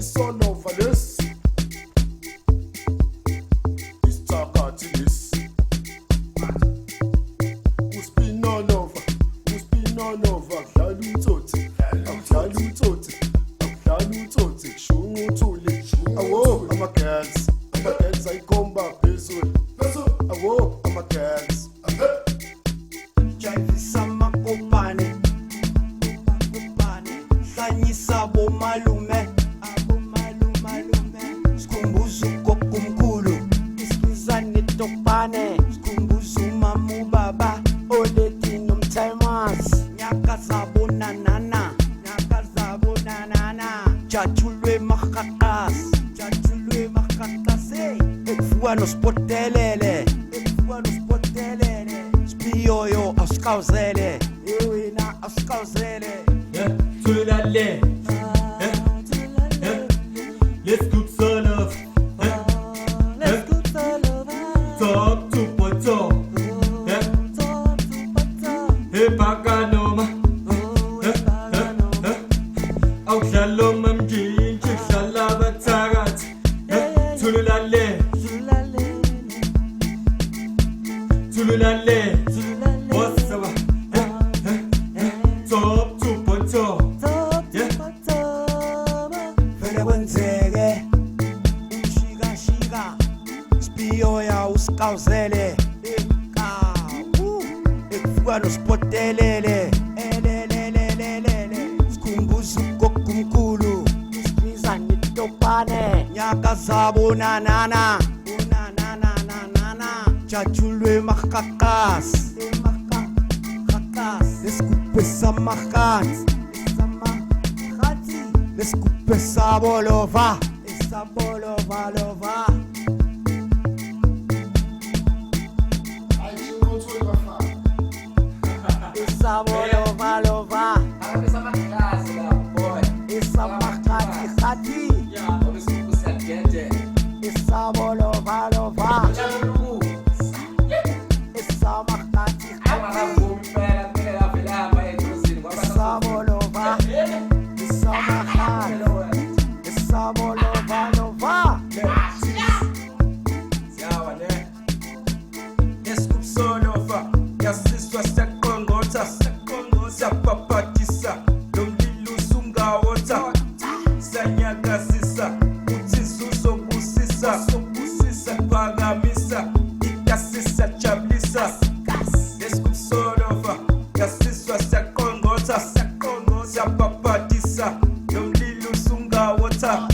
son of a this. It's Takatilis. Who's been on over? Who's been on over? Yalu Toti. Yalu Toti. Yalu Toti. Shungu Tuli. Awo, I'm a cats. I'm a cats. I come back this way. Awo, I'm a cats. Sama kupane, sanyisa abo malume, skumbuzu kokumkulu, iskizane topane, skumbuzu mamu baba, oleti nomtaimas, nyaka zabo nanana, chachulwe makakas, ekfua nos potelele, Spioyo askauzele, ewina askauzele. Tulale, let's cook some love. Talk to poto, hey pakanoma, au shalom amjin, shalava tarat. Tulale, tulale. What's up? Top to poto. Vele kwenzeke, ushika spioya uskauzele, ekufika nospotelele, skumbuzu kokumkulu, iskizane topane, nyaka zabo nanana, chachulwe makakas, eskupe samakat, eskupe sabolova, lova. I should go to the farm. Sabolova, lova. Agora essa macaça lá, boy. Essa makati khati, Já, vamos ver se você entende. sabolova, lova. Já viu? Essa makati Agora khati, vou me pegar, pegar, filha, vai introduzir. Agora vai sabolova. Essa makati, sabolova, lova. Sawa, né? Desculpe sonova, e assisto a secondota, se apapatissa, lomlilo sungawota, sanyagasisa, utisu sobusisa, pagamisa, ikasisa chablisa. Desculpe sonova, e assisto a secondota, se apapatissa, lomlilo sungawota,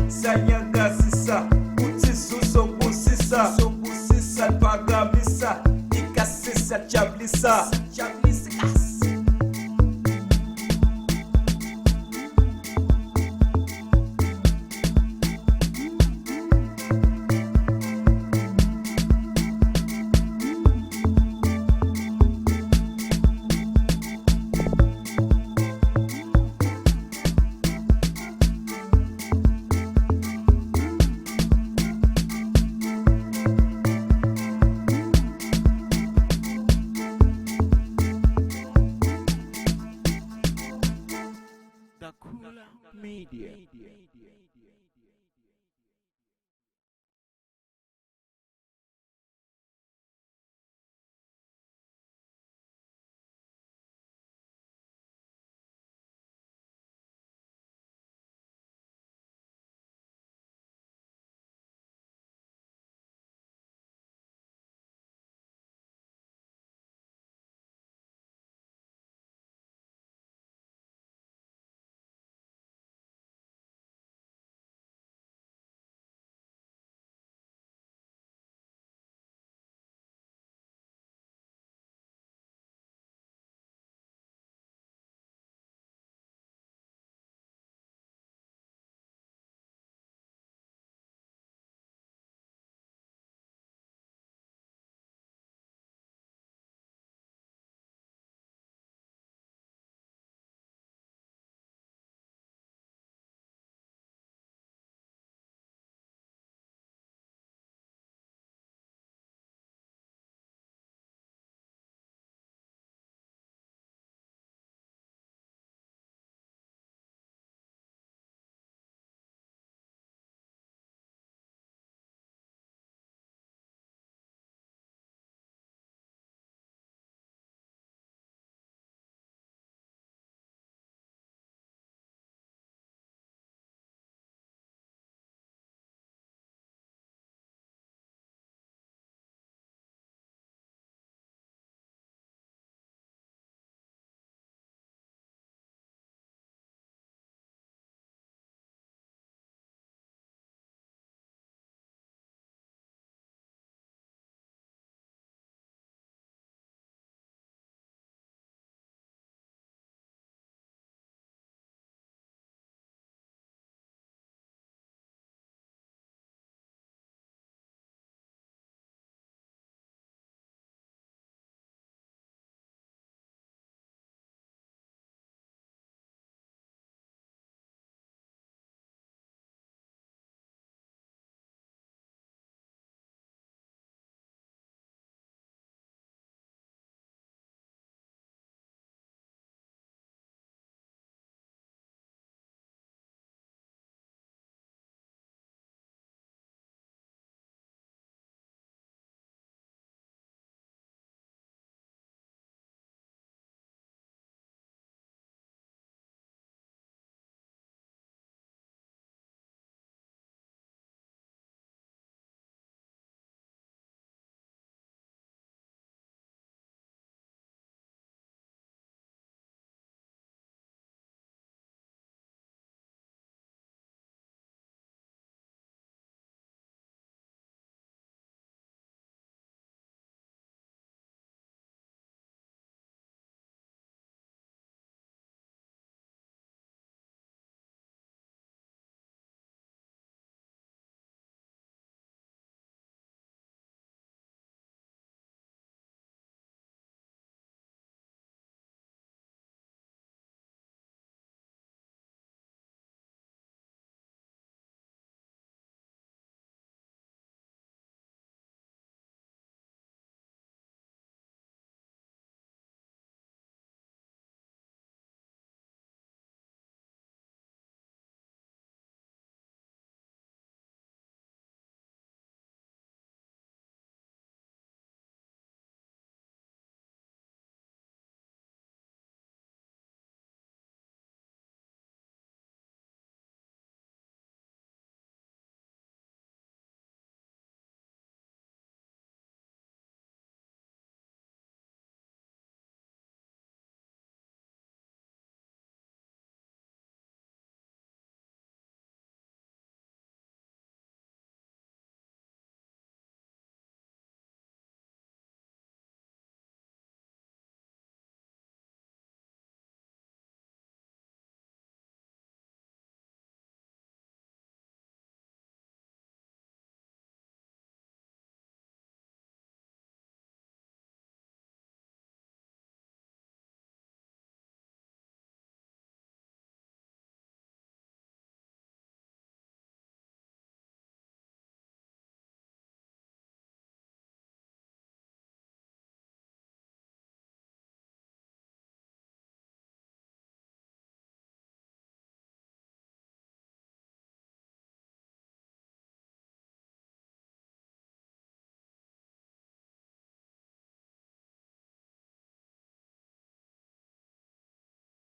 sanyagasisa, utisu sobusisa, pagamisa, ikasisa chablisa. Dakula Media.